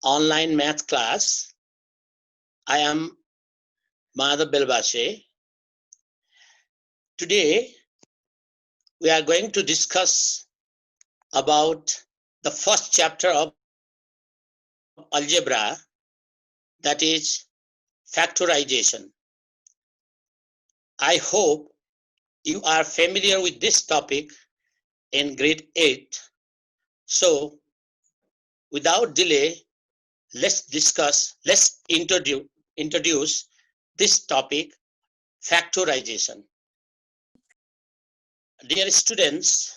online math class. I am Madhav Belbashe. Today, we are going to discuss about the first chapter of algebra, that is factorization. I hope you are familiar with this topic in grade 8. So, without delay, let's introduce this topic, factorization. Dear students,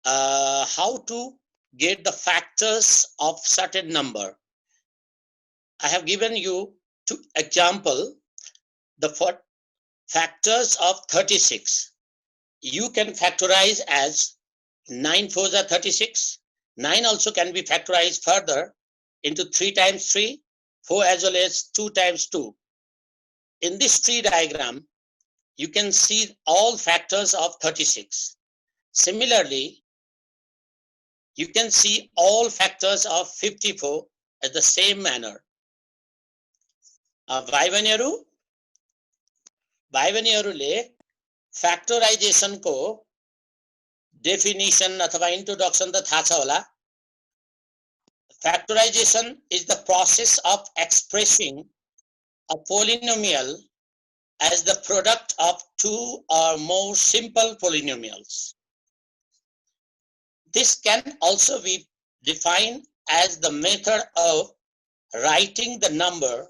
how to get the factors of certain number. I have given you two example, the factors of 36. You can factorize as 9 fours are 36. 9 also can be factorized further into 3 times 3, 4 as well as 2 times 2. In this tree diagram, you can see all factors of 36. Similarly, you can see all factors of 54 as the same manner. भाइबनीहरुले factorization को definition अथवा introduction त थाहा छ होला. Factorization is the process of expressing a polynomial as the product of two or more simple polynomials. This can also be defined as the method of writing the number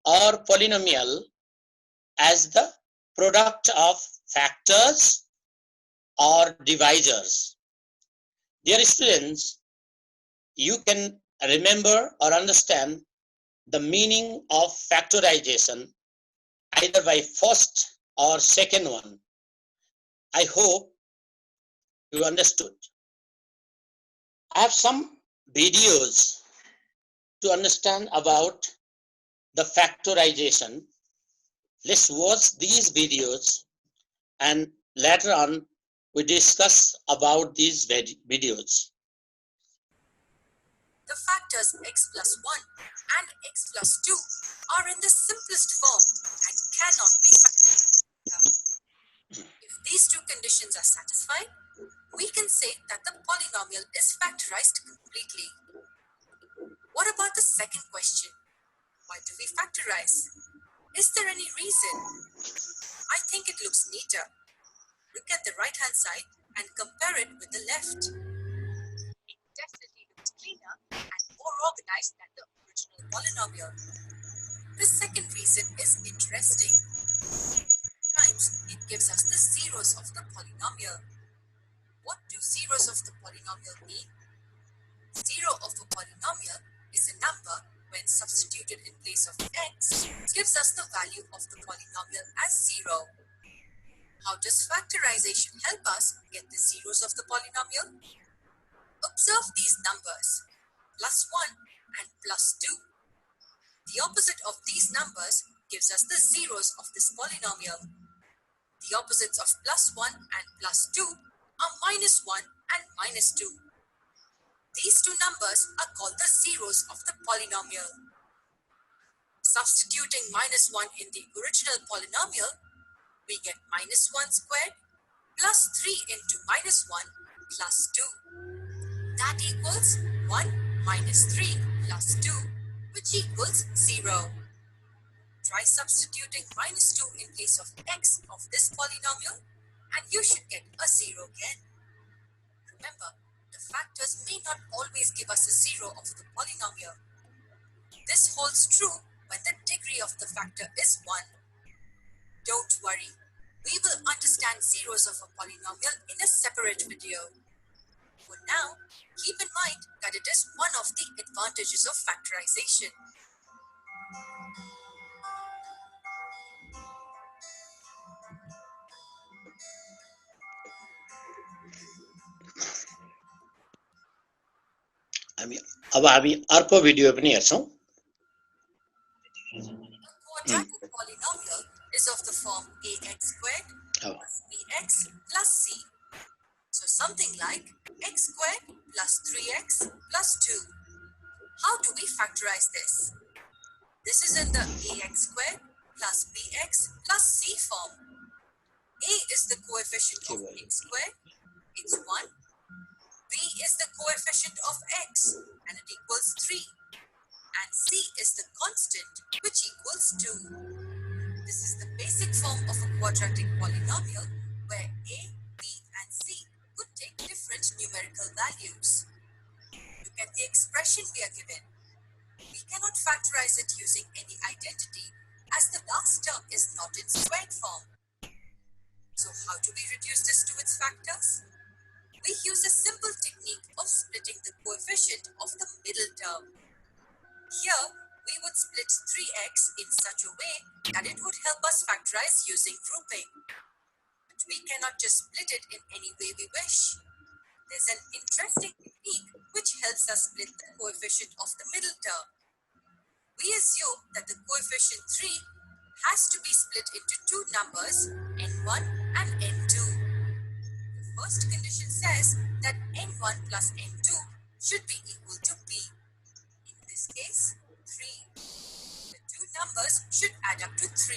or polynomial as the product of factors or divisors. Dear students, you can remember or understand the meaning of factorization either by first or second one. I hope you understood. I have some videos to understand about the factorization. Let's watch these videos and later on we discuss about these videos. The factors x plus 1 and x plus 2 are in the simplest form and cannot be factorized. If these two conditions are satisfied, we can say that the polynomial is factorized completely. What about the second question? Why do we factorize? Is there any reason? I think it looks neater. Look at the right-hand side and compare it with the left. It definitely looks cleaner and more organized than the original polynomial. The second reason is interesting. Sometimes it gives us the zeros of the polynomial. What do zeros of the polynomial mean? Zero of a polynomial is a number when substituted in place of x gives us the value of the polynomial as 0. How does factorization help us get the zeros of the polynomial? Observe these numbers, plus 1 and plus 2. The opposite of these numbers gives us the zeros of this polynomial. The opposites of plus 1 and plus 2 are minus 1 and minus 2. These two numbers are called the zeros of the polynomial. Substituting minus 1 in the original polynomial, we get minus 1 squared plus 3 into minus 1 plus 2. That equals 1 minus 3 plus 2, which equals 0. Try substituting minus 2 in place of x of this polynomial, and you should get a 0 again. Remember, the factors may not always give us a 0 of the polynomial. This holds true when the degree of the factor is 1. Don't worry, we will understand zeros of a polynomial in a separate video. For now, keep in mind that it is one of the advantages of factorization. अब हामी अर्को video पनि हेर्छौं. A quadratic polynomial is of the form ax squared plus bx plus c. So something like x squared plus 3x plus 2. How do we factorize this? This is in the ax squared plus bx plus c form. A is the coefficient of x squared, it's 1. B is the coefficient of x, and it equals 3. And c is the constant, which equals 2. This is the basic form of a quadratic polynomial where a, b, and c could take different numerical values. Look at the expression we are given. We cannot factorize it using any identity as the last term is not in squared form. So how do we reduce this to its factors? We use a simple technique of splitting the coefficient of the middle term. Here, we would split 3x in such a way that it would help us factorize using grouping. But we cannot just split it in any way we wish. There's an interesting technique which helps us split the coefficient of the middle term. We assume that the coefficient 3 has to be split into two numbers, n1 and n2. The first condition says that n1 plus n2 should be equal to b. In this case, 3. The two numbers should add up to 3.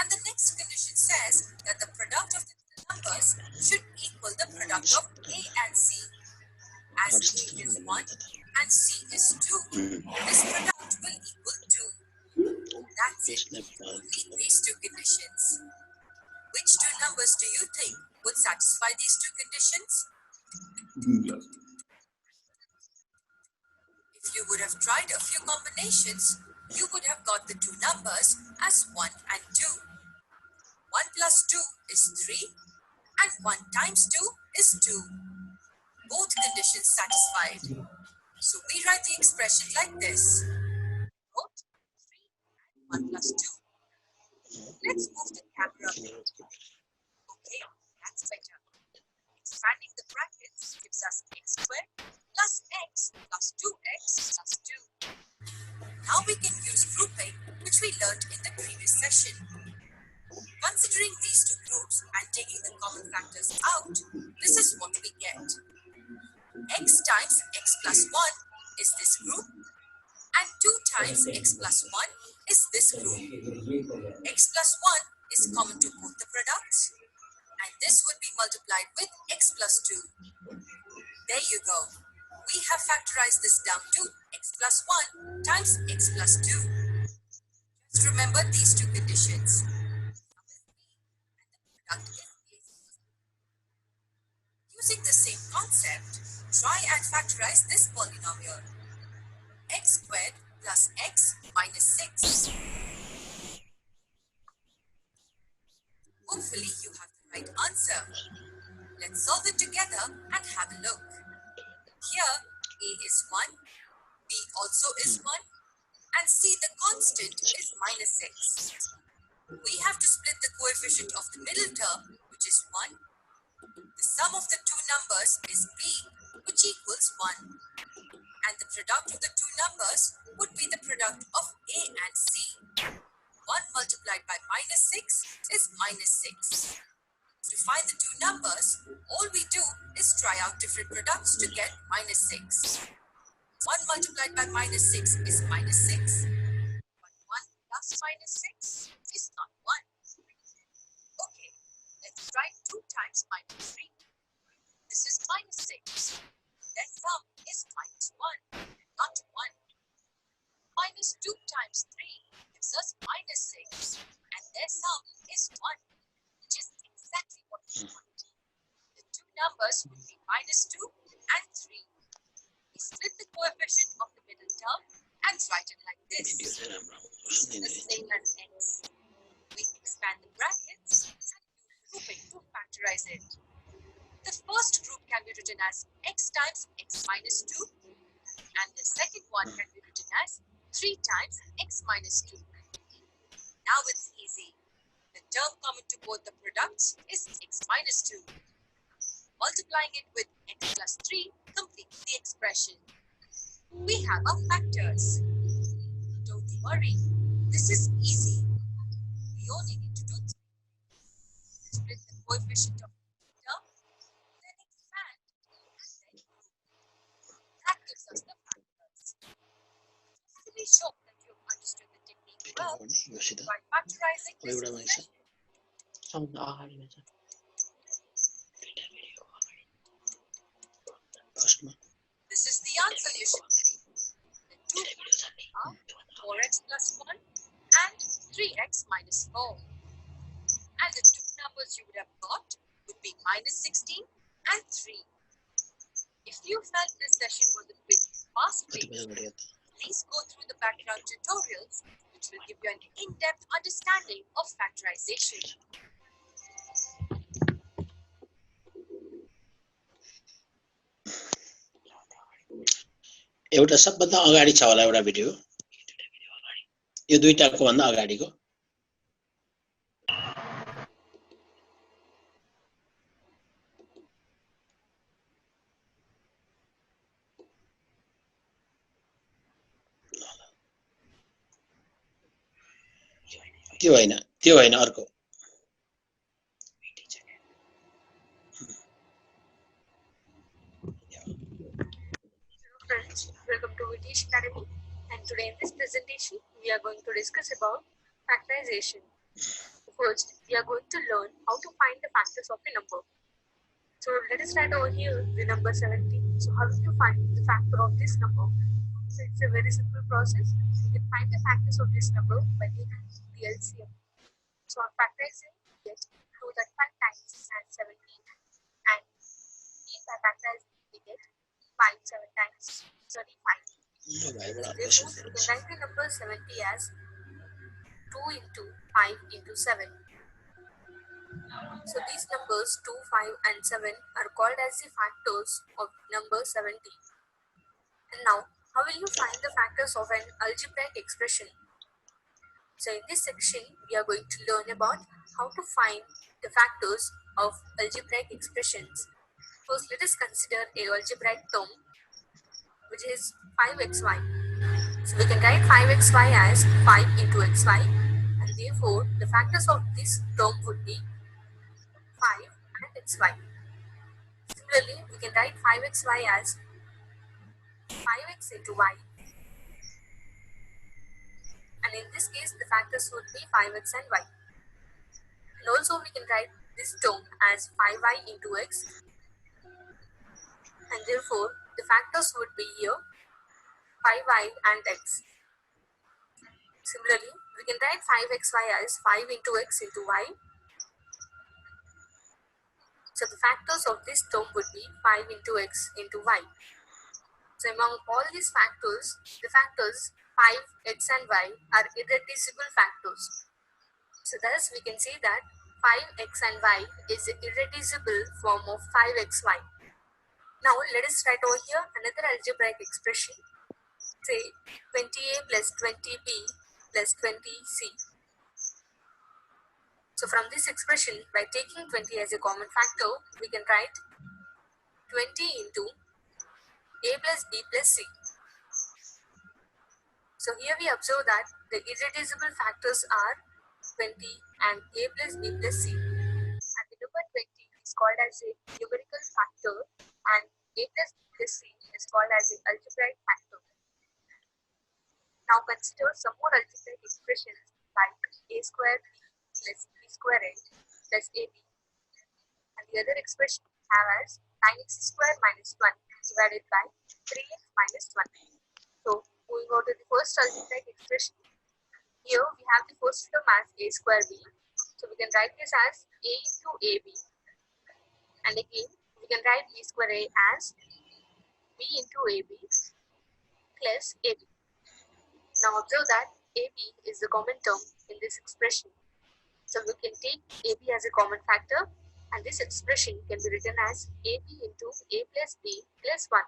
And the next condition says that the product of the two numbers should equal the product of a and c. As a is 1 and c is 2, this product will equal 2. That's it. Meet these two conditions. Which two numbers do you think would satisfy these two conditions? If you would have tried a few combinations, you would have got the two numbers as 1 and 2. 1 plus 2 is 3 and 1 times 2 is 2. Both conditions satisfied. So we write the expression like this. Both 3 and 1 plus 2. Let's move the camera a bit. Okay, that's better. Expanding the brackets gives us x squared plus x plus 2x plus 2. Now we can use grouping, which we learned in the previous session. Considering these two groups and taking the common factors out, this is what we get. X times x plus 1 is this group, and 2 times x plus 1 is this group. X plus 1 is common to both the products, and this would be multiplied with x plus 2. There you go. We have factorized this down to x plus 1 times x plus 2. Just remember these two conditions. Using the same concept, try and factorize this polynomial. X squared plus x minus 6. Hopefully you have the right answer. Let's solve it together and have a look. Here, a is 1, b also is 1, and c, the constant, is minus 6. We have to split the coefficient of the middle term, which is 1. The sum of the two numbers is b, which equals 1. And the product of the two numbers would be the product of a and c. 1 multiplied by minus 6 is minus 6. To find the two numbers, all we do is try out different products to get minus 6. 1 multiplied by minus 6 is minus 6. But 1 plus minus 6 is not 1. Okay, let's write 2 times minus 3. This is minus 6. Their sum is minus 1, not 1. Minus 2 times 3 gives us minus 6, and their sum is 1, which is exactly what we want. The two numbers would be minus 2 and 3. We split the coefficient of the middle term and write it like this. This is the same as x. We expand the brackets and use grouping to factorize it. The first group can be written as x times x minus 2, and the second one can be written as 3 times x minus 2. Now it's easy. The term common to both the products is x minus 2. Multiplying it with x plus 3 completes the expression. We have our factors. Don't worry, this is easy. We only need to do 3. Split the coefficient of the term, then expand, and then group. That gives us the factors. shown that you have understood the technique well by factorizing this expression. This is the answer solution. The two factors are 4x plus 1 and 3x minus 4. And the two numbers you would have got would be minus 16 and 3. If you felt this session was a bit fast-paced, please go through the background tutorials, which will give you an in-depth understanding of factorization. एउटा सबभन्दा अगाडि छ होला एउटा video यो दुईटाको भन्दा अगाडिको त्यो होइन अर्को Friends, welcome to Vitesh Academy, and today in this presentation we are going to discuss about factorization. First, we are going to learn how to find the factors of a number. So let us write over here the number 70. So how will you find the factor of this number? So it's a very simple process. You can find the factors of this number by taking the LCM. So on factorizing, we get 235 times and 17, and by factorizing we get 5 7 times 35. Therefore, we can write the number 70 as 2 into 5 into 7. So these numbers 2, 5 and 7 are called as the factors of number 70. And now, how will you find the factors of an algebraic expression? So in this section, we are going to learn about how to find the factors of algebraic expressions. First, let us consider a algebraic term, which is 5xy. So we can write 5xy as 5 into xy, and therefore the factors of this term would be 5 and xy. Similarly, we can write 5xy as 5x into y, and in this case the factors would be 5x and y. And also we can write this term as 5y into x, and therefore the factors would be here 5y and x. Similarly, we can write 5xy as 5 into x into y. So the factors of this term would be 5 into x into y. So among all these factors, the factors 5, x and y are irreducible factors. So thus we can say that 5x and y is the irreducible form of 5xy. Now let us write over here another algebraic expression. Say 20a plus 20b plus 20c. So from this expression, by taking 20 as a common factor, we can write 20 into a plus b plus c. So here we observe that the irreducible factors are 20 and a plus b plus c. And the number 20 is called as a numerical factor, and a plus b plus c is called as an algebraic factor. Now consider some more algebraic expressions like a square b plus b square a plus ab. And the other expression we have as 9x square minus 1 divided by 3x minus 1. So moving on to the first algebraic expression, here we have the first term as a square b. So we can write this as a into ab. And again we can write b square a as b into ab plus ab. Now observe that ab is the common term in this expression. So we can take ab as a common factor, and this expression can be written as ab into a plus b plus 1.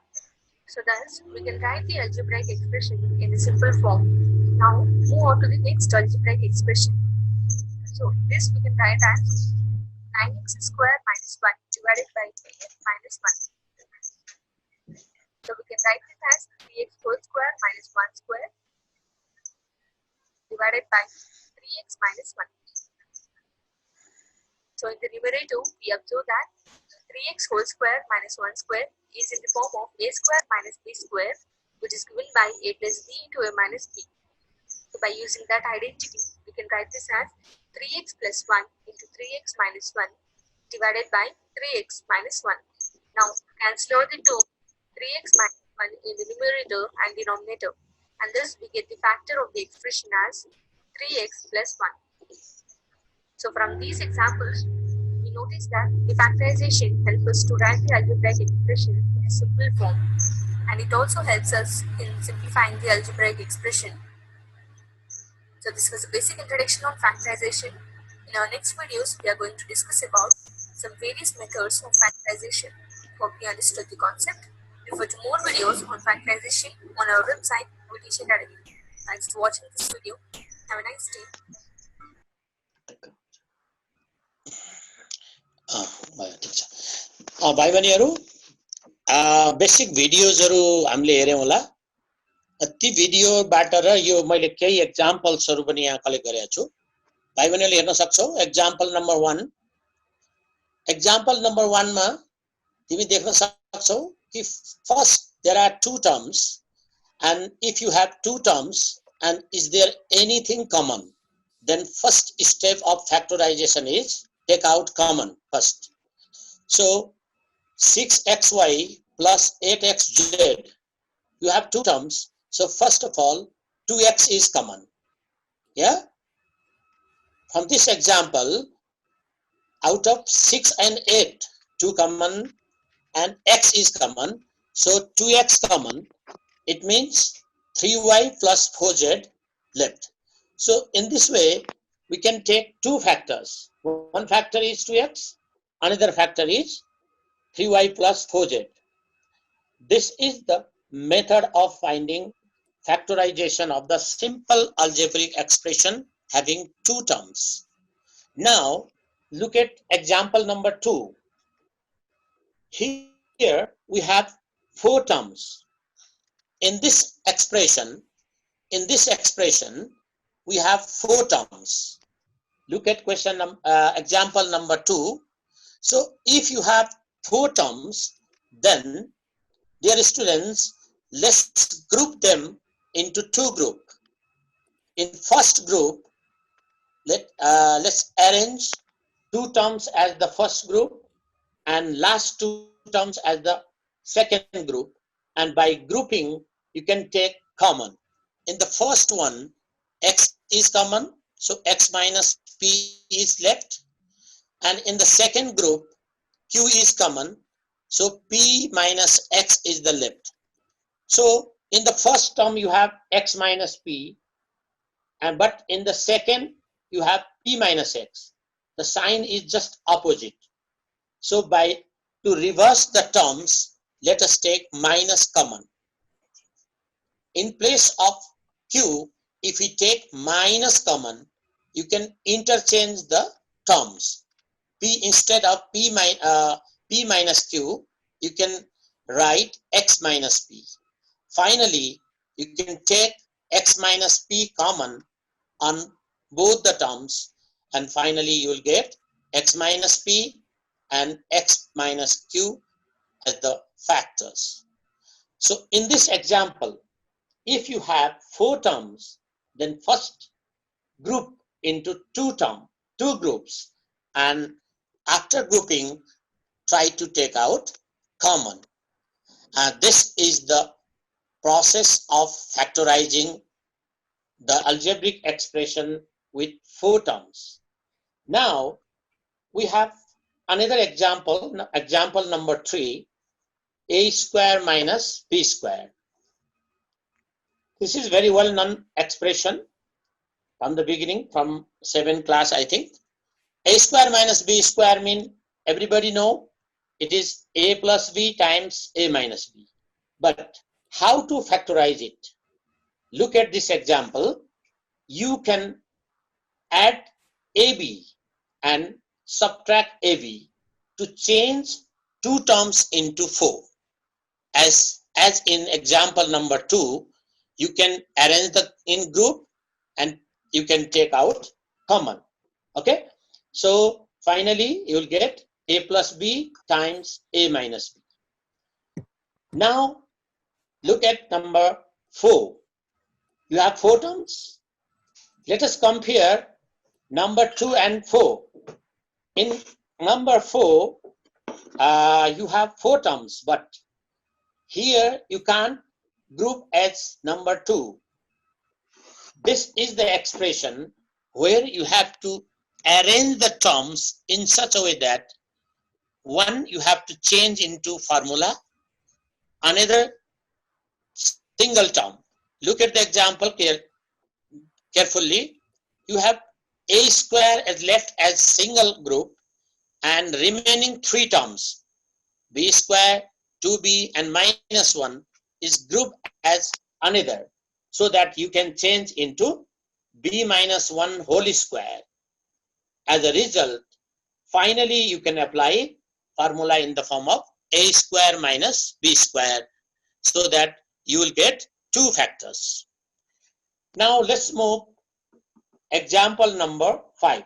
So thus we can write the algebraic expression in a simple form. Now move on to the next algebraic expression. So this we can write as 9x square minus 1 divided by 3x minus 1. So we can write this as 3x whole square minus 1 square divided by 3x minus 1. So in the numerator, we observe that 3x whole square minus 1 square is in the form of a square minus b square which is given by a plus b into a minus b. So by using that identity, we can write this as 3x plus 1 into 3x minus 1 divided by 3x minus 1. Now cancel out the term 3x minus 1 in the numerator and denominator, and thus we get the factor of the expression as 3x plus 1. So from these examples, we notice that the factorization helps us to write the algebraic expression in a simple form, and it also helps us in simplifying the algebraic expression. So this was a basic introduction on factorization. In our next videos, we are going to discuss about some various methods of factorization. Hope you understood the concept. Refer to more videos on factorization on our website, Teach Academy. Thanks for watching this video. Have a nice day. भाइ बहिनीहरु basic भिडियोजहरु हामीले हेर्यौं होला। ती भिडियोबाट र यो मैले केही एक्जाम्पल्सहरु पनि यहाँ collect गरेको छु। भाइ बहिनीहरुले हेर्न सक्छौ। एक्जाम्पल नम्बर 1, एक्जाम्पल नम्बर 1 मा तिमी देख्न सक्छौ कि first there are two terms and if you have two terms and is there anything common, then first step of factorization is take out common first. So 6xy plus 8xz, you have two terms. So first of all 2x is common. Yeah, from this example, out of 6 and 8, 2 common and x is common, so 2x common. It means 3y plus 4z left. So in this way, we can take two factors. One factor is 2x, another factor is 3y plus 4z. This is the method of finding factorization of the simple algebraic expression having two terms. Now, look at example number 2. Here we have four terms. In this expression, we have four terms. Look at example number 2. So if you have four terms, then dear students, let's group them into two groups. In first group, let's arrange two terms as the first group and last two terms as the second group, and by grouping you can take common. In the first one, x is common, so x minus p is left, and in the second group, q is common, so p minus x is the left. So in the first term you have x minus p, but in the second you have p minus x. The sign is just opposite. So to reverse the terms, let us take minus common. In place of q, if we take minus common, you can interchange the terms. P instead of p minus q, you can write x minus p. Finally, you can take x minus p common on both the terms, and finally you will get x minus p and x minus q as the factors. So in this example, if you have four terms, then first group into two groups, and after grouping, try to take out common. This is the process of factorizing the algebraic expression with four terms. Now we have another example, example number 3, a square minus b square. This is very well known expression from the beginning, from 7th class, I think. A square minus b square mean everybody know it is a plus b times a minus b. But how to factorize it? Look at this example. You can add ab and subtract ab to change two terms into four. As in example number 2, you can arrange the in group and you can take out common. Okay, so finally you will get a plus b times a minus b. Now Look at number 4. You have 4 terms. Let us compare number 2 and 4. In number 4, you have 4 terms, but here you can't group as number 2. This is the expression where you have to arrange the terms in such a way that one you have to change into formula, another single term. Look at the example carefully. You have a square is left as single group and remaining 3 terms, b square, 2b and minus 1 is grouped as another, so that you can change into b minus 1 whole square. As a result, finally you can apply formula in the form of a square minus b square, so that you will get 2 factors. Now let's move example number 5.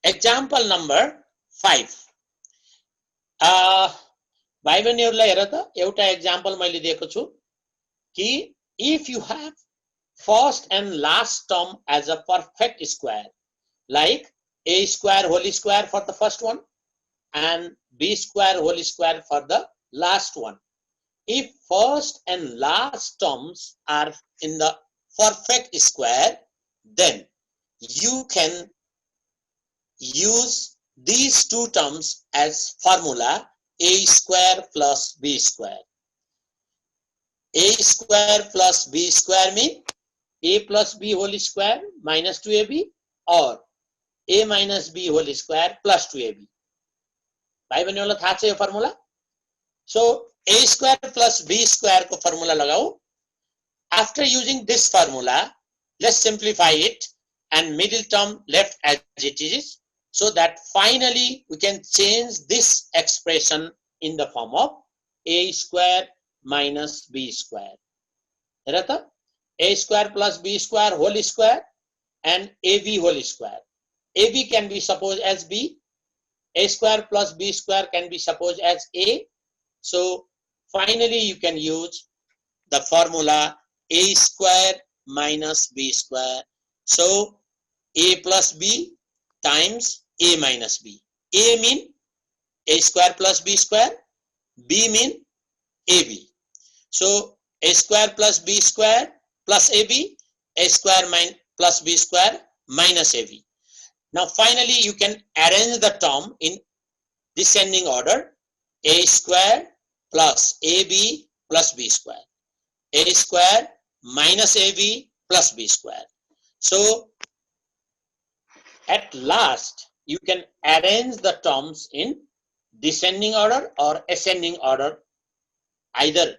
Example number 5. भाइ बहिनीहरूलाई हेर त, एउटा example मैले दिएको छु कि if you have first and last term as a perfect square, like a square whole square for the first one and b square whole square for the last one. If first and last terms are in the perfect square, then you can use these 2 terms as formula a square plus b square. A square plus b square means a plus b whole square minus 2ab or a minus b whole square plus 2ab. भाइ बहिनीहरुलाई थाहा छ यो formula? So a square plus b square को formula लगाऊ. After using this formula, let's simplify it and middle term left as it is, so that finally we can change this expression in the form of a square minus b square. A square plus b square whole square and ab whole square. ab can be supposed as b, a square plus b square can be supposed as a. So finally you can use the formula a square minus b square. So a plus b times a minus b. A mean a square plus b square, b mean ab. So a square plus b square plus ab, a square plus b square minus ab. Now finally you can arrange the term in descending order: a square plus ab plus b square, a square minus ab plus b square. So at last you can arrange the terms in descending order or ascending order, either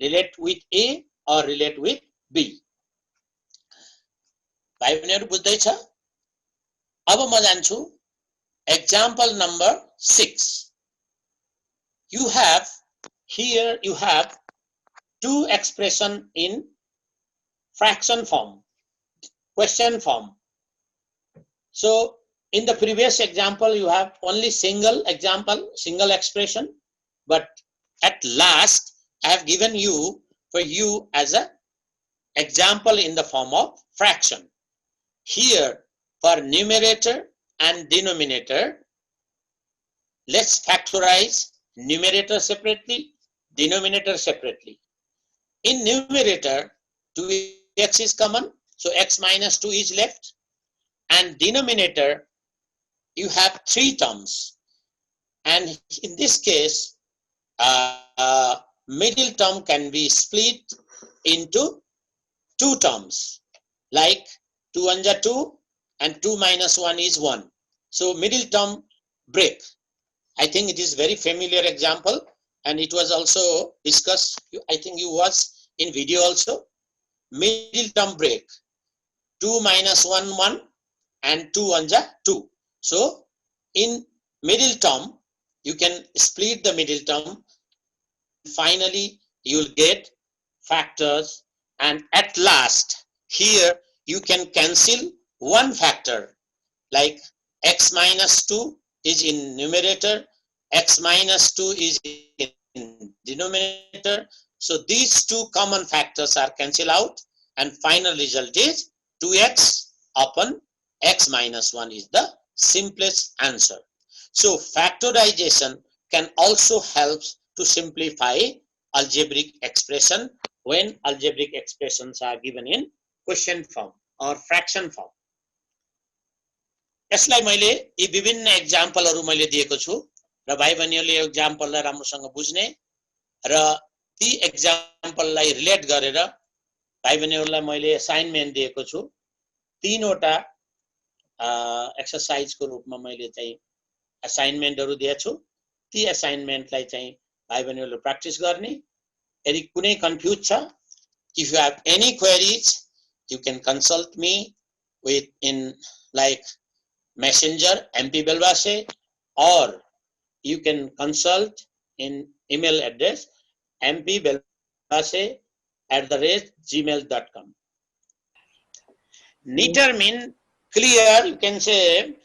relate with a or relate with b. भाइ बहिनीहरु बुझ्दै छ? अब म जान्छु example number 6. You have here 2 expression in fraction form, question form. So in the previous example you have only single example, single expression, but at last I have given you for you as a example in the form of fraction. Here for numerator and denominator, let's factorize numerator separately, denominator separately. In numerator 2x is common, so x minus 2 is left, and denominator you have 3 terms, and in this case middle term can be split into 2 terms, like 2 1 are 2 and 2 minus 1 is 1. So middle term break. I think it is very familiar example, and it was also discussed. I think you was in video also. Middle term break. 2 minus 1 1 and 2 1 are 2. So in middle term you can split the middle term. Finally you will get factors, and at last here you can cancel one factor, like x minus 2 is in numerator x minus 2 is in denominator. So these two common factors are cancelled out, and final result is 2x upon x minus 1 is the simplest answer. So factorization can also help to simplify algebraic expression when algebraic expressions are given in question form or fraction form. यसलाई मैले यी विभिन्न एक्जाम्पलहरू मैले दिएको छु र भाइ बहिनीहरूले यो एक्जाम्पललाई राम्रोसँग बुझ्ने र ती एक्जाम्पललाई रिलेट गरेर भाइ बहिनीहरूलाई मैले असाइनमेन्ट दिएको छु। तीनवटा एक्सरसाइजको रूपमा मैले चाहिँ असाइनमेन्टहरू दिएको छु। ती असाइनमेन्टलाई चाहिँ भाइ बहिनीहरूले प्र्याक्टिस गर्ने। यदि कुनै कन्फ्युज छ, if you have any queries you can consult me with in like Messenger MP Belbase, or you can consult in email address mpbelbase@gmail.com. Neater mean clear, you can say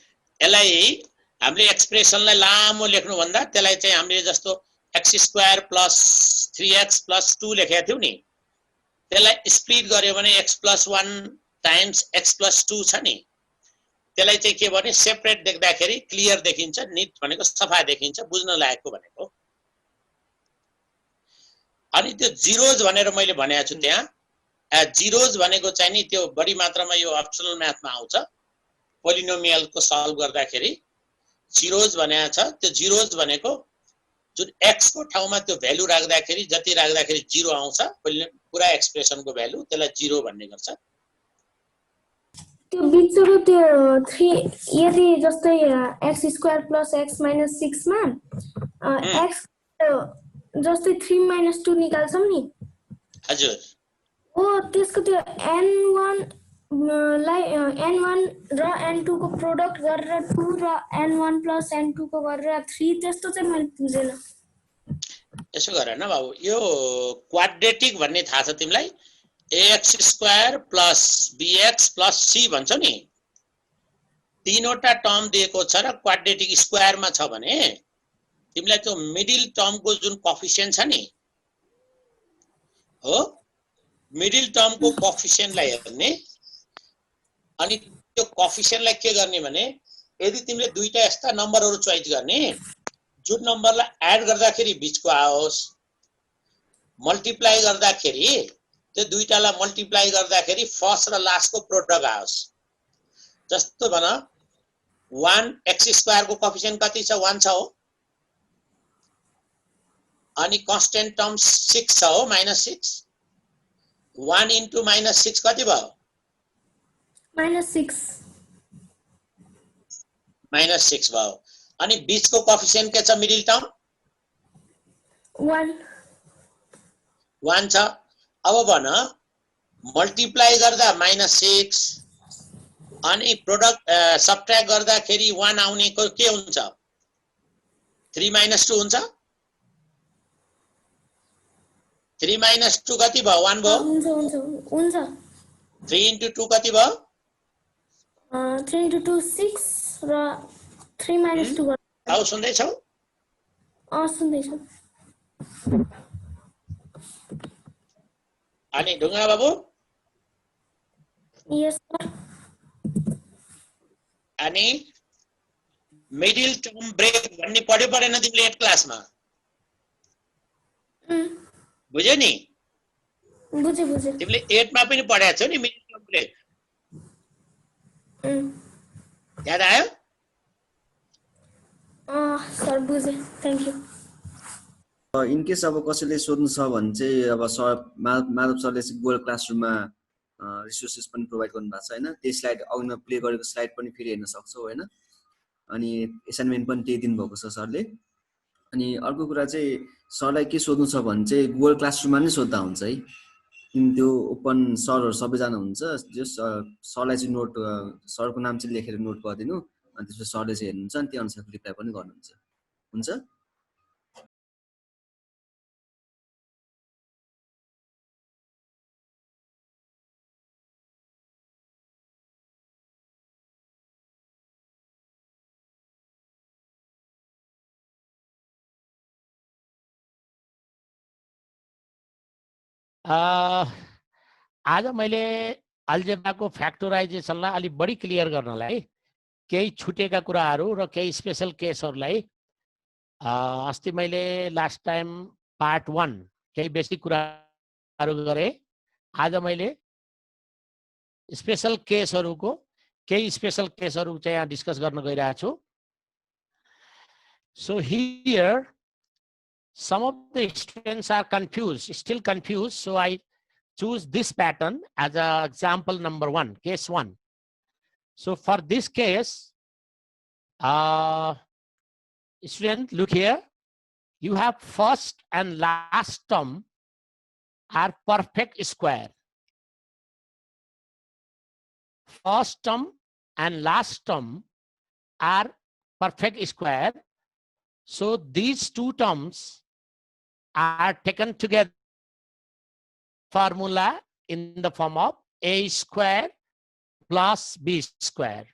यसलाई हामीले एक्सप्रेसनलाई लामो लेख्नु भन्दा त्यसलाई चाहिँ हामीले जस्तो x² + 3x + 2 लेखेका थियौ नि, त्यसलाई स्प्लिट गर्यो भने x + 1 टाइम्स x + 2 छ नि, त्यसलाई चाहिँ के भने सेपरेट देख्दाखेरि क्लियर देखिन्छ, नीट भनेको सफा देखिन्छ, बुझ्न लायकको भनेको। अनि त्यो जिरोज भनेर मैले भनेको छु, त्यहाँ जिरोज भनेको चाहिँ नि त्यो बढी मात्रामा यो अप्सनल म्याथमा आउँछ। पोलिनोमियलको सल्भ गर्दाखेरि जिरोज भनेको छ। त्यो जिरोज भनेको जुन x को ठाउँमा त्यो भ्यालु राख्दाखेरि जति राख्दाखेरि जिरो आउँछ, पुरा एक्सप्रेसनको भ्यालु, त्यसलाई जिरो भन्ने गर्छ। त्यो बिचको त्यो 3 यदि जस्तै x² + x - 6 मा x जस्तै 3 - 2 निकाल्छौं नि, हजुर हो त्यसको त्यो n1 लाई n1 र n2 को प्रोडक्ट गरेर 2 र n1 + n2 को गरेर 3 त्यस्तो चाहिँ मैले बुझेन। यसो गर न बाबु, यो क्वाड्रेटिक भन्ने थाहा छ तिमीलाई? ax² + bx + c भन्छौ नि, तीनवटा टर्म दिएको छ र क्वाड्रेटिक स्क्वायरमा छ भने तिमीलाई त्यो मिडल टर्मको जुन कोएफिसिएन्ट छ नि, हो मिडल टर्मको कोएफिसिएन्टलाई हेर्ने, अनि त्यो कोएफिसिएन्टलाई के गर्ने भने यदि तिमीले दुईटा यस्ता नम्बरहरू चोइस गर्ने जुन नम्बरलाई एड गर्दाखेरि बीचको आओस्, मल्टिप्लाई गर्दाखेरि त्यो दुईटालाई मल्टिप्लाई गर्दाखेरि फर्स्ट र लास्टको प्रोडक्ट आओस्। जस्तो भन 1x² को कोएफिसिएन्ट कति छ? 1 छ हो, अनि कन्स्टेन्ट टर्म 6 छ हो, -6। 1 * -6 कति भयो? -6 -6 भयो। अनि बीचको कोएफिसिएन्ट के छ? मिडल टर्म 1 1 छ। अब भन मल्टिप्लाई गर्दा -6 अनि प्रोडक्ट सबट्र्याक्ट गर्दाखेरि 1 आउनेको के हुन्छ? 3 - 2 हुन्छ। 3 - 2 कति भयो? 1 भयो। हुन्छ 3 * 2 कति भयो? 3 * 2 6 र 3 - 2 गर्दा आउ सुन्दै छौ? सुन्दैछु। अनि ढुङ्गा बाबु, यस सर। अनि मिडल टर्म ब्रेक भन्ने पढ्यो पढेन तिमीले 8 क्लासमा? बुझ्यौ नि? बुझे तिमीले 8 मा पनि पढाएको छौ नि मिडल टर्म ब्रेक, याद आयो? सर बुझे, थ्यांक यू। इन केस अब कसैले सोध्नु छ भने चाहिँ अब सर माधव सरले चाहिँ गुगल क्लासरुममा रिसोर्सेस पनि प्रोभाइड गर्नुभएको छ हैन, त्यही स्लाइड अघिमा प्ले गरेको स्लाइड पनि फेरि हेर्न सक्छौ हैन। अनि असाइनमेन्ट पनि त्यही दिनुभएको छ सरले। अनि अर्को कुरा चाहिँ सरलाई के सोध्नु छ भने चाहिँ गुगल क्लासरुममा नै सोध्दा हुन्छ है, किन त्यो ओपन सरहरू सबैजना हुन्छ, जस सरलाई चाहिँ नोट सरको नाम चाहिँ लेखेर नोट गरिदिनु, अनि त्यसपछि सरले चाहिँ हेर्नुहुन्छ अनि त्यो अनुसारको रिप्लाई पनि गर्नुहुन्छ। हुन्छ। आज मैले अल्जेब्राको फ्याक्टराइजेसनलाई अलि बढी क्लियर गर्नलाई केही छुटेका कुराहरू र केही स्पेशल केसहरूलाई अस्ति मैले लास्ट टाइम पार्ट 1 केही बेसिक कुराहरू गरे। आज मैले स्पेशल केसहरूको केही स्पेशल केसहरू चाहिँ यहाँ डिस्कस गर्न गइरहेको छु। So here some of the students are confused, still confused, so I choose this pattern as a example number 1, case 1. So for this case, student, look here, you have first and last term are perfect square. First term and last term are perfect square. So these two terms are taken together, formula in the form of a square plus b square.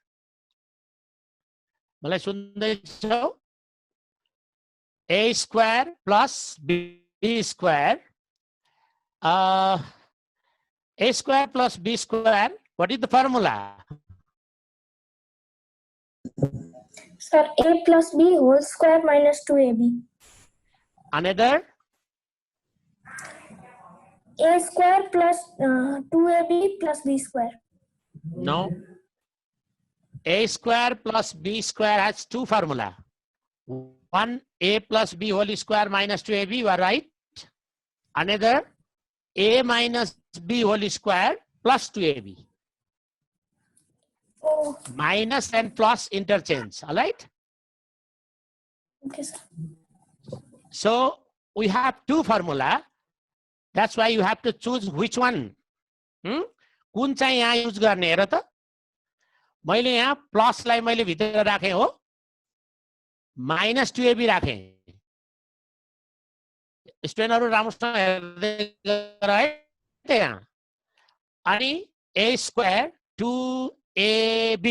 मलाई सुन्दैछौ? A square plus b square. A square plus b square. What is the formula? Sir, a plus b whole square minus 2ab. Another? A square plus 2ab plus b square. No. A square plus b square has two formula. One, a plus b whole square minus 2ab, you are right. Another, a minus b whole square plus 2ab. Oh, Minus and plus interchange, all right? okay, sir. So we have two formula. That's why you have to choose which one. कुन चाहिँ यहाँ use गर्ने हेर त। मैले यहाँ प्लसलाई मैले भित्र राखेँ हो, माइनस 2ab राखेँ। स्टुडेन्टहरु राम्रोसँग हेर्दै गर है त्यहाँ। अनि a square 2ab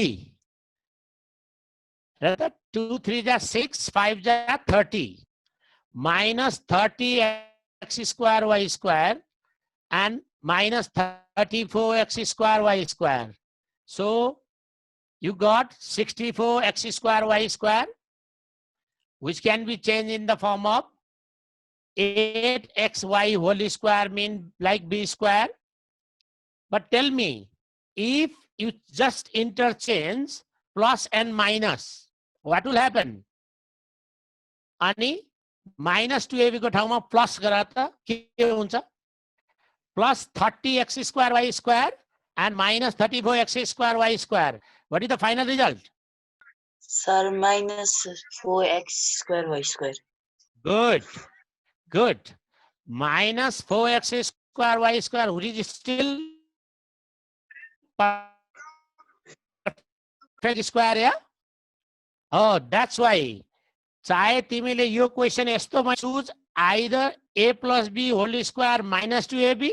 र त 2 3 जा 6 5 जा 30 minus 30 x square y square and minus 34 x square y square. So you got 64 x square y square, which can be changed in the form of 8xy whole square mean like b square. But tell me, if you just interchange plus and minus, what will happen? Ani minus 2ab को ठाउँमा plus गरा त के हुन्छ? Plus 30x square y square and minus 34x square y square. What is the final result? Sir, minus 4x square y square. Good. Good. Minus 4x square y square, which is still perfect square, yeah? Oh, that's why. चाहे तिमीले यो question यस्तोमा choose either a plus b whole square minus 2ab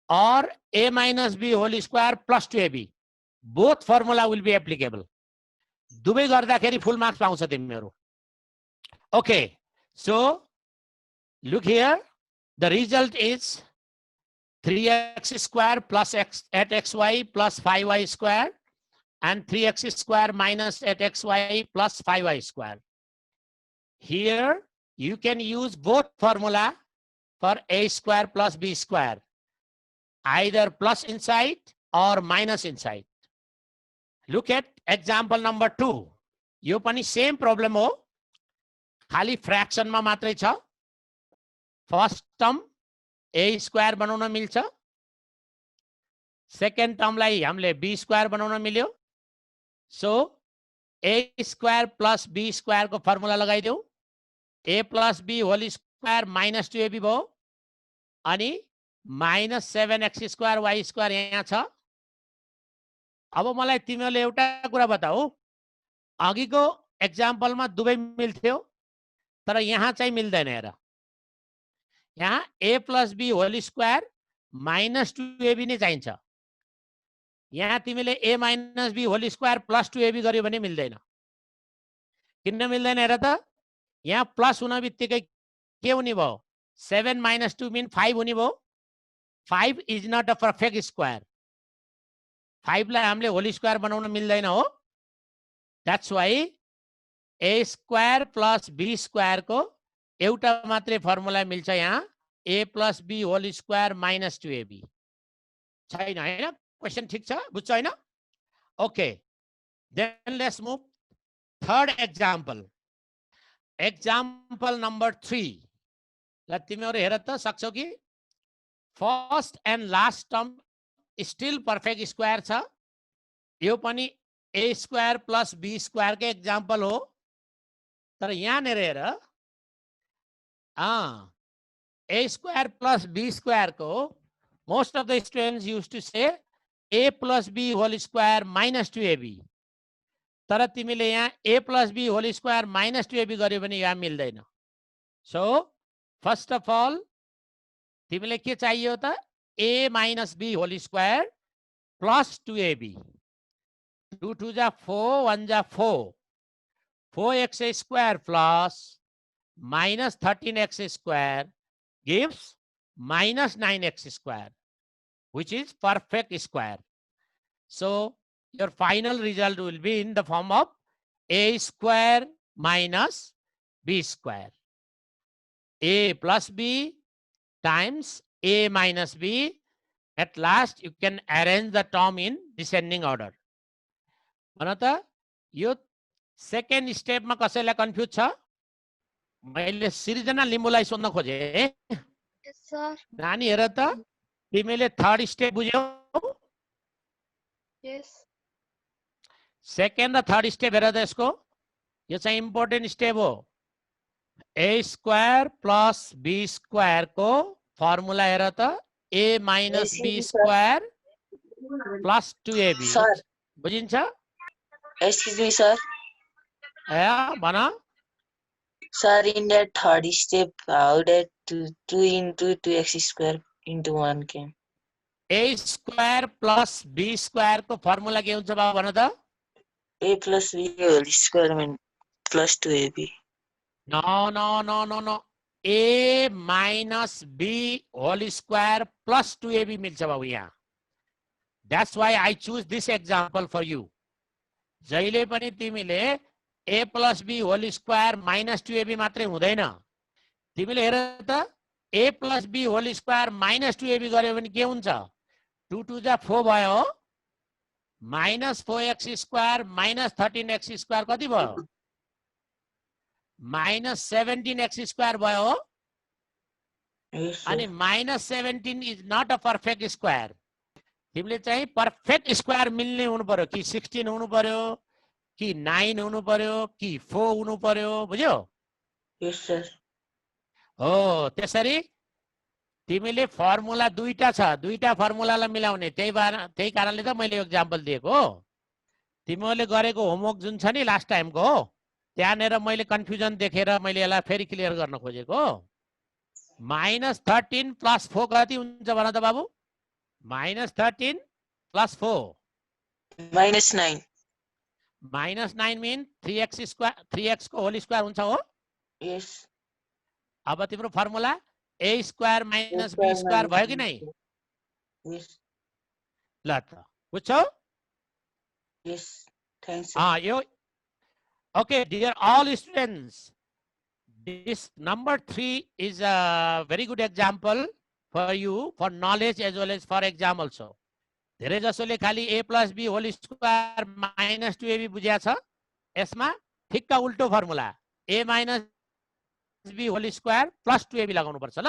or a minus b whole square plus 2ab. Both formula will be applicable. दुवै गर्दाखेरि full marks पाउँछ तिमीहरु. Okay. So look here. The result is 3x square plus 8xy plus 5y square and 3x square minus 8xy plus 5y square. Here you can use both formula for a square plus b square, either plus inside or minus inside. Look at example number 2. यो पनि same problem हो, खाली fraction मा मात्रै छ. First term a square बनाउन मिल्छ, second term लाई हामीले b square बनाउन मिल्यो. So a square plus b square को formula लगाइदेऊ. a plus b whole square minus 2ab भयो अनि minus 7x square y square यहाँ छ. अब मलाई तिमीले एउटा कुरा बताऊ, अघिको एक्जाम्पलमा दुवै मिल्थ्यो तर यहाँ चाहिँ मिल्दैन हेर. यहाँ a plus b whole square minus 2ab नै चाहिन्छ. यहाँ तिमीले a minus b whole square plus 2ab गर्यो भने मिल्दैन. किन मिल्दैन हेर त. यहाँ प्लस हुन बित्तिकै के हुने भयो? 7 minus 2 mean 5 हुने भयो. 5 is not a perfect square. 5 लाई हामीले होल स्क्वायर बनाउन मिल्दैन हो. That's why a square plus b square को एउटा मात्रै फर्मुला मिल्छ यहाँ, a plus b whole square minus 2ab. छैन हैन? क्वेशन ठीक छ? बुझ्छ हैन? Okay. Then let's move third example. Example number 3. ल तिमीहरु हेर त सक्छौ कि? First and last term still perfect square छ. यो पनि a square plus b square के example हो. तर यहाँ हेर a square plus b square को most of the students used to say a plus b whole square minus 2ab. तर तिमीले यहाँ a plus b whole square minus 2ab गर्यो भने यहाँ मिल्दैन. So first of all तिमीले के चाहियो त? a minus b whole square plus 2ab. 2 2 जा 4, 1 जा 4. 4x square plus minus 13x square gives minus 9x square, which is perfect square. So your final result will be in the form of a square minus b square. A plus b times a minus b. At last you can arrange the term in descending order. भन यो second स्टेपमा कसैलाई confuse छ? मैले सृजना लिम्बुलाई सोध्न खोजे. Sir नानी हेर त तिमीले third step बुझ्यौ? यस. सेकेन्ड र थर्ड स्टेप हेर त यसको. यो चाहिँ इम्पोर्टेन्ट स्टेप हो. a square plus b square को फर्मुला हेर त a minus b square plus 2ab. Sir बुझिन्छ? excuse me sir. भन. Sir, in that third step, how that 2 into 2x square into 1 came? a square plus b square को formula के हुन्छ बाबु भन त? A plus b whole square mean plus 2ab. No, no, no, no, no. a minus b whole square plus 2ab मिल्छ बाबु यहाँ. That's why I choose this example for you. जहिले पनि तिमीले a plus b whole square minus 2ab मात्रै हुँदैन. तिमीले हेर त a plus b whole square minus 2ab गर्यो भने के हुन्छ? 2 2 जा 4 भयो. minus 4x square minus 13x square कति भयो? minus 17x square भयो. Yes, sir. अनि minus 17 is not a perfect square. तिमीले चाहिँ पर्फेक्ट स्क्वायर मिल्ने हुनु पर्यो कि 16 हुनु पर्यो कि 9 हुनु पर्यो कि 4 हुनु पर्यो. बुझ्यौ? Yes, sir. हो. त्यसरी तिमीले फर्मुला दुईटा छ. दुईटा फर्मुलालाई मिलाउने. त्यही कारणले त मैले एक्जाम्पल दिएको. तिमीले गरेको होमवर्क जुन छ नि लास्ट टाइमको हो, त्यहाँनेर मैले कन्फ्युजन देखेर मैले यसलाई फेरि क्लियर गर्न खोजेको. -13 + 4 कति हुन्छ भन त बाबु? -13 + 4 -9. -9 mean 3x square, 3x को होल स्क्वायर हुन्छ हो. Yes. अब तिम्रो formula a square minus b square भयो कि नै? Yes. ल त बुझ्छौ? Yes. Thanks, sir. Yo okay, dear all students, this number 3 is a very good example for you for knowledge as well as for exam also. धेरै जसोले खाली a plus b whole square minus 2ab बुझ्या छ. यसमा ठिक्क उल्टो formula a minus b whole square plus 2ab लगाउनु पर्छ ल.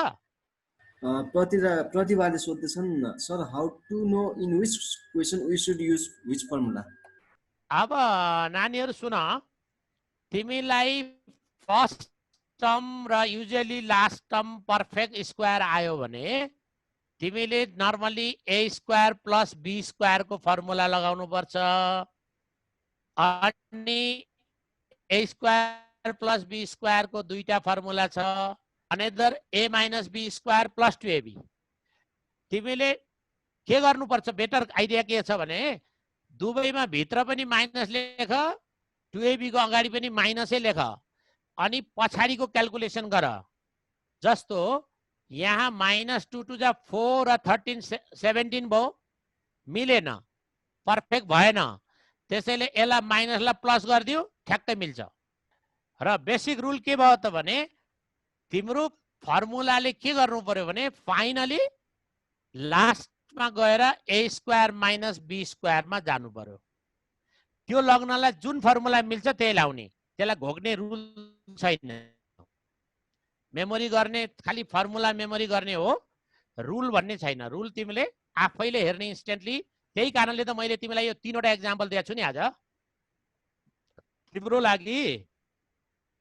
प्रतिभाले सोध्दैछन् sir how to know in which question we should use which formula. अब नानीहरु सुन, तिमीलाई फर्स्ट टर्म र usually last term perfect square आयो भने तिमीले normally a square plus b square को फर्मुला लगाउनु पर्छ. अनि a square plus b square को दुईटा फर्मुला छ. Another a minus b square plus 2ab. तिमीले के गर्नु पर्छ? बेटर आइडिया के छ भने दुवैमा भित्र पनि माइनस लेख, 2ab को अगाडि पनि माइनसै लेख, अनि पछाडीको क्याल्कुलेसन गर. जस्तो यहाँ -2 टू जा 4 र 13 17 भयो, मिलेन, पर्फेक्ट भएन। त्यसैले यसलाई माइनसलाई प्लस गरिदियो, ठ्याक्कै मिल्छ। र बेसिक रुल के भयो त भने तिम्रो फर्मुलाले के गर्नु पर्यो भने फाइनली लास्टमा गएर a² - b² मा जानु पर्यो। त्यो लग्नलाई जुन फर्मुला मिल्छ त्यही लाउने, त्यसलाई घोक्ने रुल छैन। मेमोरी गर्ने, खाली फर्मुला मेमोरी गर्ने हो, रुल भन्ने छैन। रुल तिमीले आफैले हेर्ने इन्स्टेन्टली। त्यही कारणले त मैले तिमीलाई यो 3वटा एक्जाम्पल दिएको छु नि आज। तिम्रो लागि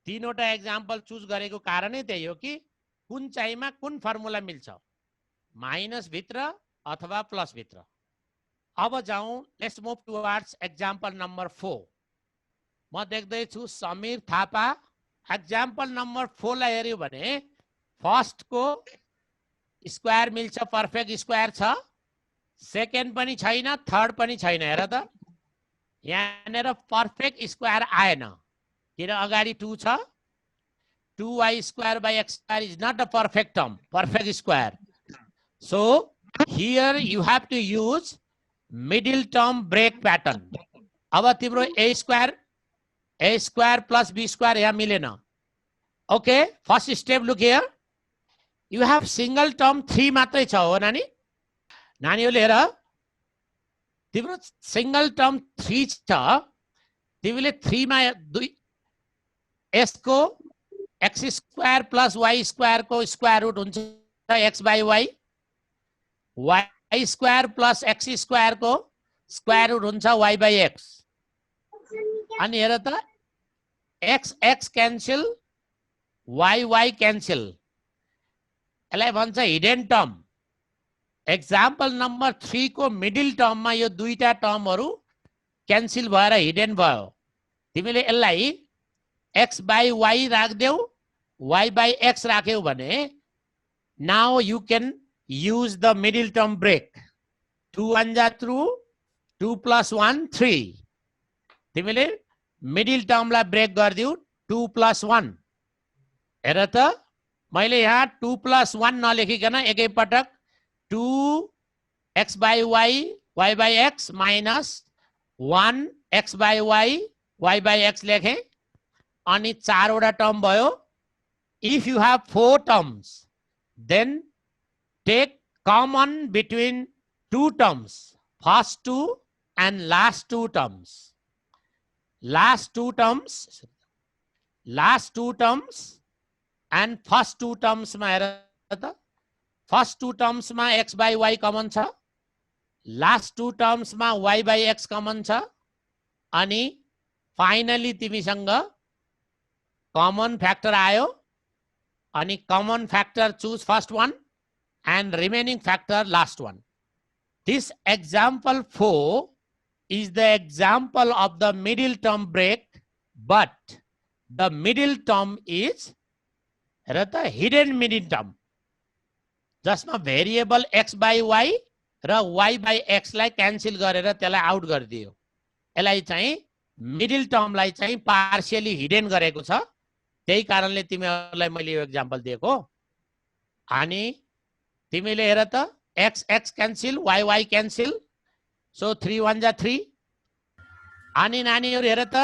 3वटा एक्जाम्पल चुज गरेको कारणै त्यही हो कि कुन चाहिँमा कुन फर्मुला मिल्छ, माइनस भित्र अथवा प्लस भित्र। अब जाउँ, let's move towards example number 4। म देख्दैछु समीर थापा। एक्जाम्पल नम्बर 4 लाई हेर्यो भने फर्स्ट को स्क्वायर मिल्छ, पर्फेक्ट स्क्वायर छ। सेकेन्ड पनि छैन, थर्ड पनि छैन। हेर त यहाँनिर पर्फेक्ट स्क्वायर आएन, किन अगाडि 2 छ। 2y² / x² is not a perfect term, perfect square. So here you have to use middle term break pattern. अब तिम्रो a² plus b² यहाँ मिलेन। Okay, first step, look here. You have single term 3 मात्रै छ, हो नानी? नानीहरूले हेर, तिम्रो सिंगल टर्म 3 छ। तिमीले 3 मा s को x² + y² को स्क्वायर रुट हुन्छ x/y, y² + x² को स्क्वायर रुट हुन्छ y/x। अनि हेर त x क्यान्सल, y क्यान्सल, यसलाई भन्छ हिडन टर्म। एक्जाम्पल नम्बर 3 को मिडिल टर्ममा यो दुईटा टर्महरू क्यान्सल भएर हिडन भयो। तिमीले यसलाई x/y राख्देऊ, y/x राख्यौ भने now you can use the middle term break. 2 1 जा 2, 2 + 1 3। तिमीले मिडिल टर्मलाई ब्रेक गरिदिऊ, 2 + 1। हेर त मैले यहाँ 2 + 1 नलेखिकन एकैपटक 2x/y y/x - 1x/y y/x लेखेँ। अनि 4 वटा टर्म भयो। If you have 4 terms, then take common between 2 terms, first 2 and last 2 terms. Last 2 terms and first 2 terms मा हेर त, first 2 terms मा x/y कमन छ, last 2 terms मा y/x कमन छ। अनि फाइनली तिमीसँग कमन फ्याक्टर आयो। अनि common factor choose first one and remaining factor last one. This example 4 is the example of the middle term break, but the middle term is hidden middle term. जसमा variable x/y र y/x लाई cancel गरेर त्यसलाई out गरिदियो। यसलाई चाहिँ middle टर्मलाई चाहिँ partially hidden गरेको छ। त्यही कारणले तिमीहरूलाई मैले यो एक्जाम्पल दिएको। अनि तिमीले हेर त x क्यान्सल, y क्यान्सल, सो 3 1 जा 3। अनि नानीहरू हेर त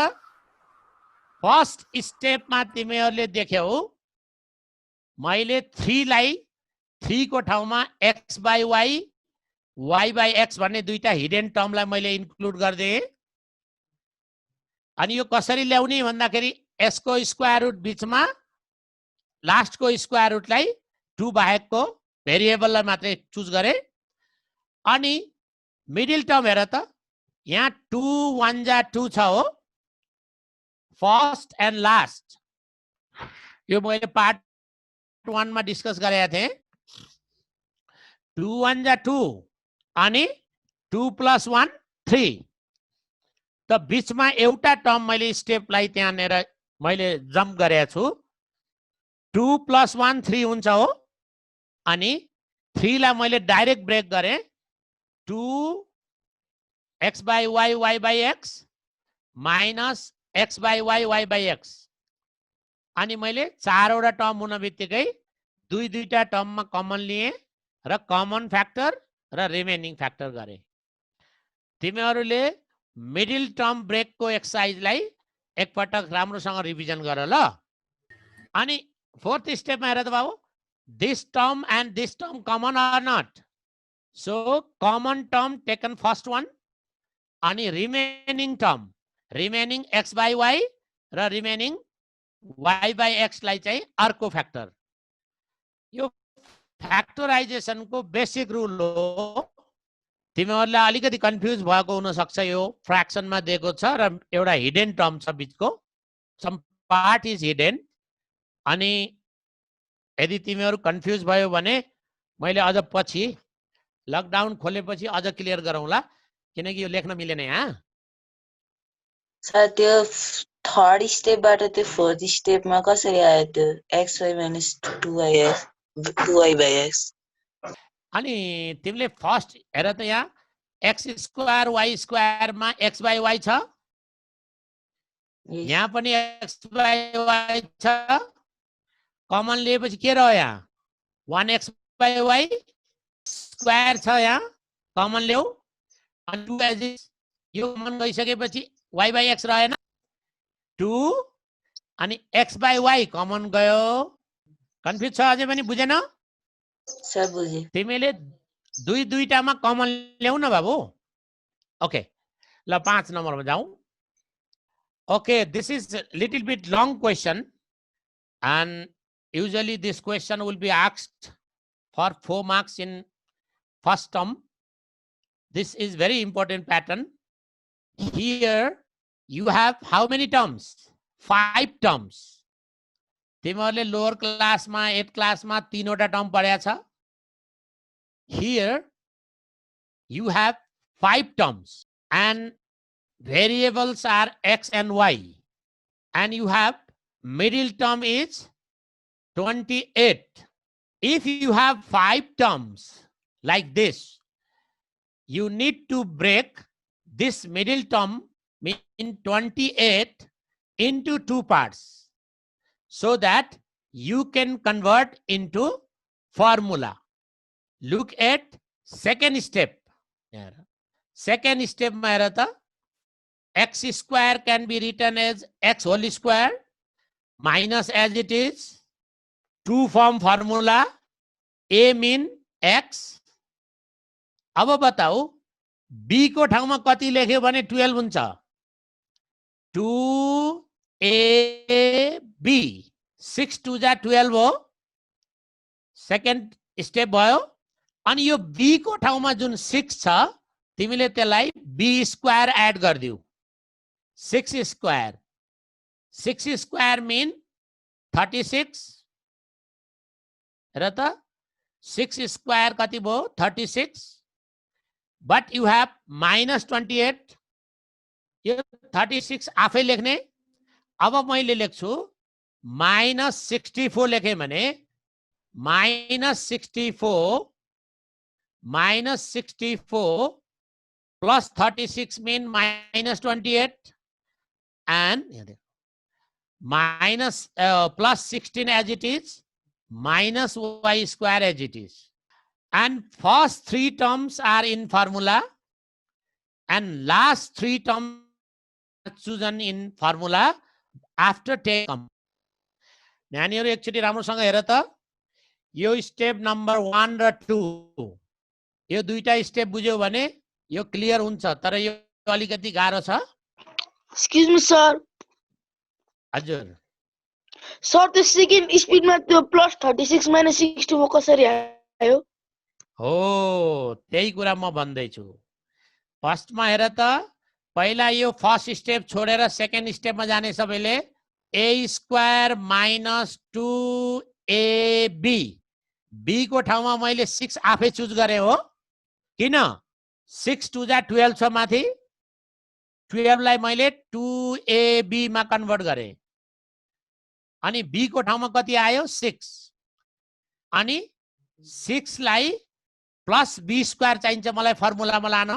फर्स्ट स्टेपमा तिमीहरूले देख्यौ मैले 3 लाई 3 को ठाउँमा x/y y/x भन्ने दुईटा हिडन टर्मलाई मैले इन्क्लुड गरिदिएँ। अनि यो कसरी ल्याउने भन्दाखेरि s को स्क्वायर रुट बीचमा लास्ट को स्क्वायर रुटलाई 2 बाहेकको भेरिएबललाई मात्रै चुज गरे। अनि मिडल टर्म हेर त यहाँ 2 1 जा 2 छ हो, फर्स्ट एन्ड लास्ट। यो मैले पार्ट 1 मा डिस्कस गरेका थिएँ। 2 1 जा 2 अनि 2 + 1 3। त बीचमा एउटा टर्म मैले स्टेपलाई त्यहाँनेर मैले जम्प गरेको छु। 2 + 1 3 हुन्छ हो। अनि 3 लाई मैले डाइरेक्ट ब्रेक गरेँ। 2 x/y y/x minus x/y y/x। अनि मैले 4 वटा टर्म हुन बित्तिकै दुईटा टर्ममा कमन लिए र कमन फ्याक्टर र रिमेनिङ फ्याक्टर गरे। तिमीहरूले मिडल टर्म ब्रेकको एक्सरसाइजलाई एकपटक राम्रोसँग रिभिजन गर ल। अनि फोर्थ स्टेपमा हेर त बाबु, this term and this term common or not, so common term taken first one, अनि remaining term remaining X by Y र रिमेनिङ वाई बाई एक्स लाई चाहिँ अर्को फ्याक्टर। यो फ्याक्टराइजेसनको बेसिक रुल हो। तिमीहरूलाई अलिकति कन्फ्युज भएको हुन सक्छ, यो फ्र्याक्सनमा दिएको छ र एउटा हिडन टर्म छ बिचको, सम पार्ट इज हिडन। अनि यदि तिमीहरू कन्फ्युज भयो भने मैले अझ पछि लकडाउन खोलेपछि अझ क्लियर गरौँला, किनकि यो लेख्न मिलेन यहाँ। सर त्यो थर्ड स्टेपबाट त्यो फोर्थ स्टेपमा कसरी आयो त्यो xy minus 2y by x? अनि तिमीले फर्स्ट हेर त यहाँ एक्स स्क्वायर वाई स्क्वायरमा एक्स बाई वाई छ, यहाँ पनि एक्स बाई वाई छ, कमन लिएपछि के रह्यो यहाँ 1x बाई वाई स्क्वायर छ, यहाँ कमन ल्याऊ। अनि 2 एज यो कमन गइसकेपछि y बाई एक्स रहेन 2, अनि x बाई वाई कमन गयो। कन्फ्युज छ अझै पनि बुझेन? सर बुझे। तिमीले दुईटामा कमन ल्याउ न बाबु। ओके ल 5 नम्बरमा जाउँ। Okay, this is little bit long question and usually this question will be asked for 4 marks in first term. This is very important pattern. Here you have how many terms? 5 terms. तिमीहरूले lower क्लासमा 8 क्लासमा 3 वटा term पढेको छ। Here you have 5 terms and variables are x and y, and you have middle term is 28. If you have 5 terms like this, you need to break this middle term in 28 into 2 parts so that you can convert into formula. Look at second step. Second step ma hera ta x square can be written as x whole square minus as it is 2 form formula a mean x. अब बताऊ b को ठाउँमा कति लेख्यो भने 12 हुन्छ। 2ab 6 2 जा 12 हो, सेकेन्ड स्टेप भयो। अनि यो b को ठाउँमा जुन 6 छ तिमीले त्यसलाई b स्क्वायर एड गर्दियौ। 6 स्क्वायर 6 स्क्वायर mean 36 र त 6 स्क्वायर कति भयो 36, but you have minus 28. यो 36 आफै लेख्ने। अब मैले लेख्छु minus 64 लेखे भने minus 64 plus 36 mean minus 28 and minus plus 16 as it is minus y square as it is. And first 3 terms are in formula and last 3 terms are chosen in formula after taking. नानीहरु एकचोटी राम्रोसँग हेर त, यो step number 1 र 2 यो दुईटा step बुझ्यो भने यो clear हुन्छ, तर यो अलिकति गाह्रो छ। Excuse me, sir. हजुर Sir, the second स्पिडमा त्यो प्लस 36 माइनस 64 कसरी आयो? हो त्यही कुरा म भन्दैछु। फर्स्टमा हेर त, पहिला यो फर्स्ट स्टेप छोडेर सेकेन्ड स्टेपमा जाने सबैले a square minus 2ab, b को ठाउँमा मैले 6 आफै चुज गरे हो। किन? 6 2 जा 12 छ माथि, 12 लाई मैले 2ab मा कन्भर्ट गरे। अनि b को ठाउँमा कति आयो 6, अनि 6 लाई प्लस b स्क्वायर चाहिन्छ मलाई फर्मुलामा लान,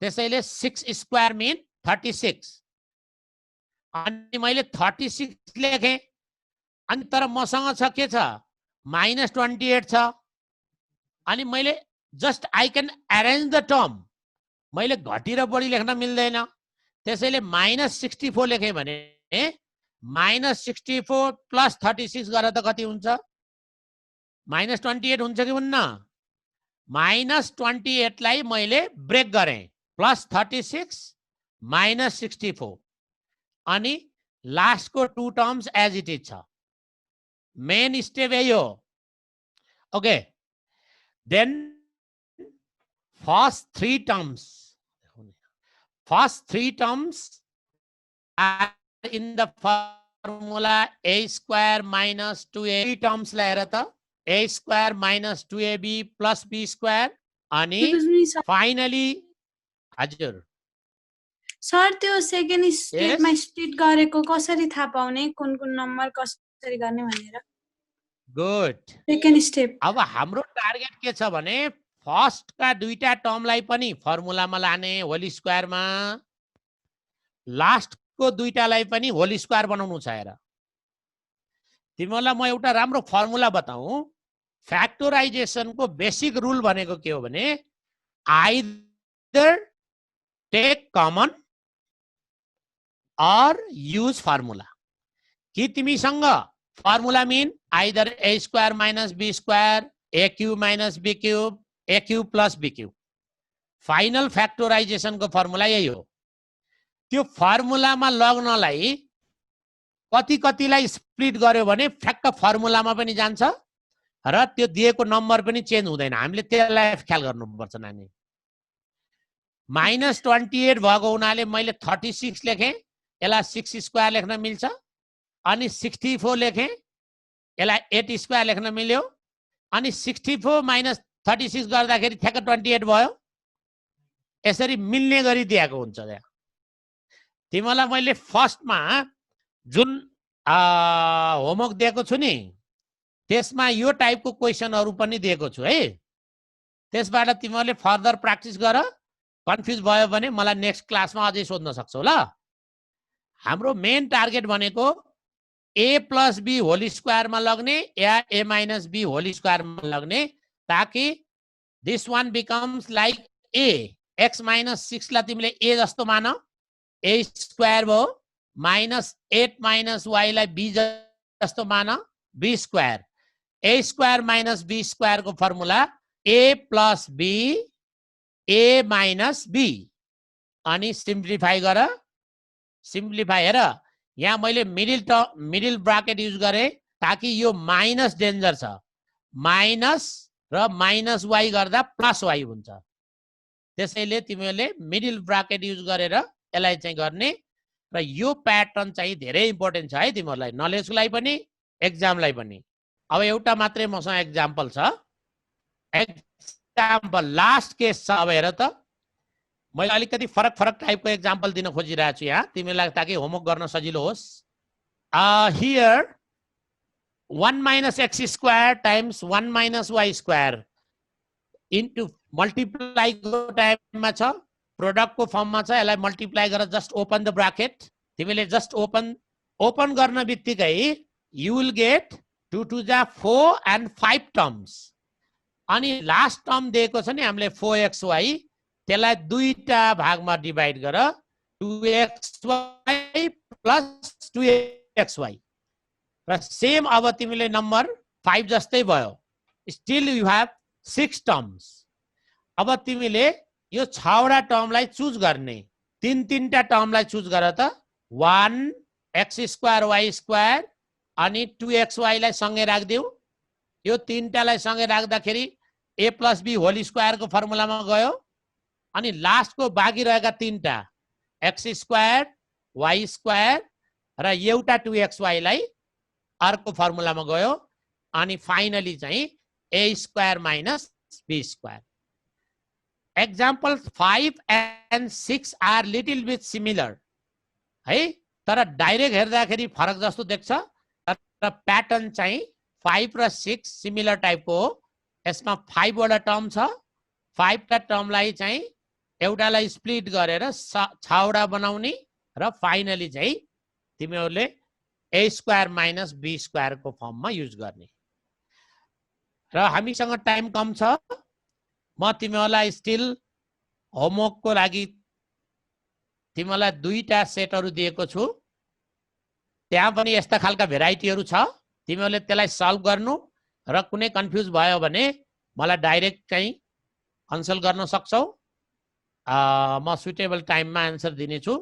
त्यसैले 6 स्क्वायर मिन 36। अनि मैले 36 लेखे, अनि तर मसँग छ के छ -28 छ अनि मैले just I can arrange the term मैले घटी र बढी लेख्न मिल्दैन त्यसैले -64 लेखेँ भने -64 + 36 गरेर त कति हुन्छ -28 हुन्छ कि हुन्न -28 लाई मैले ब्रेक गरेँ +36 -64 अनि लास्टको 2 टर्म्स एज इट इज छ मेन स्टेप यही हो okay then first three terms are in the formula a square minus 2a three terms layer ta a square minus 2ab plus b square ani finally हजुर sir त्यो second स्टेपमा split गरेको कसरी थाहा पाउने कुन कुन नम्बर कसरी गर्ने भनेर गुड सेकेन्ड स्टेप अब हाम्रो टार्गेट के छ भने फर्स्ट का दुईटा टर्मलाई पनि फर्मुलामा लाने होल स्क्वायरमा लास्ट को दुईटालाई पनि होल स्क्वायर बनाउनु छ हेर तिमीलाई म एउटा राम्रो फर्मुला बताऊ फ्याक्टराइजेसन को बेसिक रुल भनेको के हो भने आइदर टेक कमन और यूज फर्मुला कि तिमीसँग formula mean either a square minus b square a cube minus b cube a cube plus b cube final factorisation को फर्मुला यही हो त्यो फर्मुलामा लग्नलाई कति कतिलाई स्प्लिट गर्यो भने ठ्याक्क फर्मुलामा पनि जान्छ र त्यो दिएको नम्बर पनि चेन्ज हुँदैन हामीले त्यसलाई ख्याल गर्नुपर्छ नानी -28 भएको हुनाले मैले 36 लेखेँ यसलाई 6 स्क्वायर लेख्न मिल्छ अनि 64 लेखेँ यसलाई 8 स्क्वायर लेख्न मिल्यो अनि 64 - 36 गर्दाखेरि ठ्याक्क 28 भयो यसरी मिल्ने गरी दिएको हुन्छ त्यहाँ तिमीलाई मैले फर्स्टमा जुन होमवर्क दिएको छु नि त्यसमा यो टाइपको क्वेशनहरु पनि दिएको छु है त्यसबाट तिमीले फर्दर प्र्याक्टिस गर कन्फ्युज भयो भने मलाई नेक्स्ट क्लासमा अझै सोध्न सक्छौ ल हाम्रो मेन टार्गेट भनेको a + b होल स्क्वायरमा लग्ने या a - b होल स्क्वायरमा लग्ने ताकि this one becomes like a x - 6 ला तिमीले a जस्तो मान a स्क्वायर भयो -8 - y लाई b जस्तो मान b square a square - b square को formula a + b a - b अनि सिम्प्लिफाई गर सिम्प्लिफाई हेर यहाँ मैले मिडिल ब्राकेट युज गरे ताकि यो माइनस डेन्जर छ माइनस र -y गर्दा +y हुन्छ त्यसैले तिमीले मिडिल ब्राकेट युज गरेर यसलाई चाहिँ गर्ने र यो प्याटर्न चाहिँ धेरै इम्पोर्टेन्ट छ है तिमीहरुलाई नलेजलाई पनि एक्जामलाई पनि अब एउटा मात्रै मसँग एक्जाम्पल छ एक्जाम्पल लास्ट केस छ अब हेर त मैले अलिकति फरक टाइपको एक्जाम्पल दिन खोजिरहेको छु यहाँ तिमीलाई ताकि होमवर्क गर्न सजिलो होस् here 1 - x square times 1 - y square into multiply को टाइममा छ प्रोडक्ट को फर्ममा छ यसलाई मल्टिप्लाई गरेर जस्ट ओपन द ब्राकेट तिमीले जस्ट ओपन गर्न बित्तिकै यु विल गेट 2 2 जा 4 and 5 टर्म्स अनि लास्ट टर्म दिएको छ नि हामीले 4xy त्यसलाई दुईटा भागमा डिवाइड गर 2xy + 2xy र सेम अब तिमीले नम्बर 5 जस्तै भयो स्टिल यु हेभ 6 टर्म्स अब तिमीले यो 6 वटा टर्मलाई चुज गर्ने तीनटा टर्मलाई चुज गर त 1x² y² अनि 2xy लाई सँगै राख्दियौ यो तीनटालाई सँगै राख्दाखेरि a + b होल स्क्वायर को फर्मुलामा गयो अनि लास्ट को बाँकी रहेका तीनटा x² y² र एउटा 2xy लाई अर्को फर्मुलामा गयो अनि फाइनली चाहिँ a² - b². Examples 5 and 6 are little bit similar है तर डाइरेक्ट हेर्दाखेरि फरक जस्तो देख्छ तर प्याटर्न चाहिँ 5 र 6 सिमिलर टाइपको हो यसमा 5 वटा टर्म छ 5 टा टर्मलाई चाहिँ एउटालाई स्प्लिट गरेर 6 वटा बनाउने र फाइनली चाहिँ तिमीहरूले a² - b² को फर्ममा युज गर्ने र हामीसँग टाइम कम छ म तिमीहरूलाई स्टिल होमवर्कको लागि तिमीलाई दुईटा सेटहरू दिएको छु त्यहाँ पनि यस्ता खालका भेराइटीहरू छ तिमीहरूले त्यसलाई सल्भ गर्नु र कुनै कन्फ्युज भयो भने मलाई डाइरेक्ट चाहिँ कन्सल्ट गर्न सक्छौ म सुटेबल टाइममा आन्सर दिनेछु